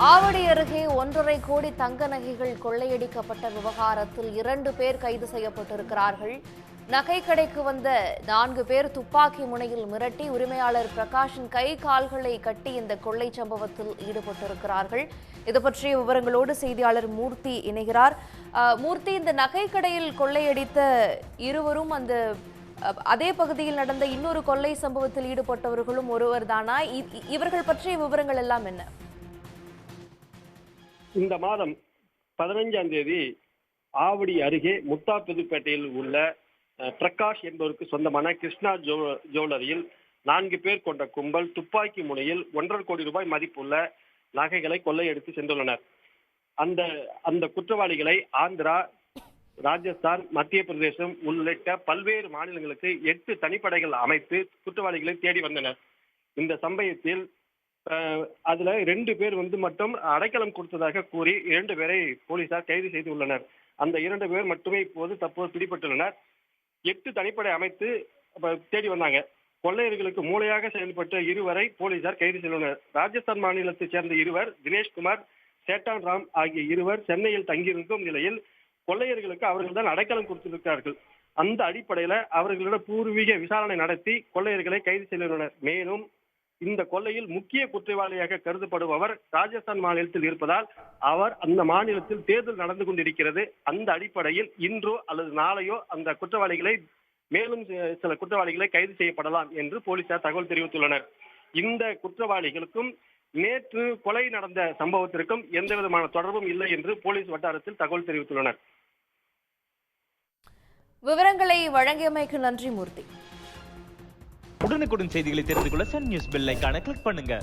ஆவடி அருகே 1.5 கோடி தங்க நகைகள் கொள்ளையடிக்கப்பட்ட விவகாரத்தில் 2 பேர் கைது செய்யப்பட்டிருக்கிறார்கள். நகை கடைக்கு வந்த 4 பேர் துப்பாக்கி முனையில் மிரட்டி உரிமையாளர் பிரகாஷின் கை கால்களை கட்டி இந்த கொள்ளை சம்பவத்தில் ஈடுபட்டிருக்கிறார்கள். இது பற்றிய விவரங்களோடு செய்தியாளர் மூர்த்தி இணைகிறார். மூர்த்தி, இந்த நகை கடையில் கொள்ளையடித்த இருவரும் அதே பகுதியில் நடந்த இன்னொரு கொள்ளை சம்பவத்தில் ஈடுபட்டவர்களும் ஒருவர் தானா? இவர்கள் பற்றிய விவரங்கள் எல்லாம் என்ன? இந்த மாதம் 15ஆம் தேதி ஆவடி அருகே முத்தா புதுப்பேட்டையில் உள்ள பிரகாஷ் என்பவருக்கு சொந்தமான கிருஷ்ணா ஜுவல்லரியில் 4 பேர் கொண்ட கும்பல் துப்பாக்கி முனையில் 1.5 கோடி ரூபாய் மதிப்புள்ள நகைகளை கொள்ளையடித்து சென்றுள்ளனர். அந்த குற்றவாளிகளை ஆந்திரா, ராஜஸ்தான், மத்திய பிரதேசம் உள்ளிட்ட பல்வேறு மாநிலங்களுக்கு 8 தனிப்படைகள் அமைத்து குற்றவாளிகளை தேடி வந்தனர். இந்த சம்பவத்தில் அதுல 2 பேர் மட்டும் அடைக்கலம் கொடுத்ததாக கூறி 2 பேரை போலீசார் கைது செய்துள்ளனர். அந்த 2 பேர் மட்டுமே தற்போது பிடிபட்டுள்ளனர். 8 தனிப்படை அமைத்து தேடி வந்தாங்க. கொள்ளையர்களுக்கு மூளையாக செயல்பட்ட இருவரை போலீசார் கைது செய்துள்ளனர். ராஜஸ்தான் மாநிலத்தைச் சேர்ந்த இருவர், தினேஷ்குமார், சேட்டான் ராம் ஆகிய இருவர் சென்னையில் தங்கியிருக்கும் நிலையில் கொள்ளையர்களுக்கு அவர்கள் தான் அடைக்கலம் கொடுத்திருக்கிறார்கள். அந்த அடிப்படையில அவர்களிடம் பூர்வீக விசாரணை நடத்தி கொள்ளையர்களை கைது செய்துள்ளனர். மேலும் இந்த கொள்ளையில் முக்கிய குற்றவாளியாக கருதப்படுபவர் ராஜஸ்தான் மாநிலத்தில் இருப்பதால் அவர் அந்த மாநிலத்தில் தேர்தல் நடந்து கொண்டிருக்கிறது. அந்த அடிப்படையில் இன்றோ அல்லது நாளையோ அந்த குற்றவாளிகளை மேலும் சில குற்றவாளிகளை கைது செய்யப்படலாம் என்று போலீசார் தகவல் தெரிவித்துள்ளனர். இந்த குற்றவாளிகளுக்கும் நேற்று கொலை நடந்த சம்பவத்திற்கும் எந்த விதமான தொடர்பும் இல்லை என்று போலீஸ் வட்டாரத்தில் தகவல் தெரிவித்துள்ளனர். விவரங்களை வழங்கியமைக்கு நன்றி மூர்த்தி. உடனுக்குடன் செய்திகளை தெரிந்து கொள்ள சன் நியூஸ் பெல் ஐகானை கிளிக் பண்ணுங்க.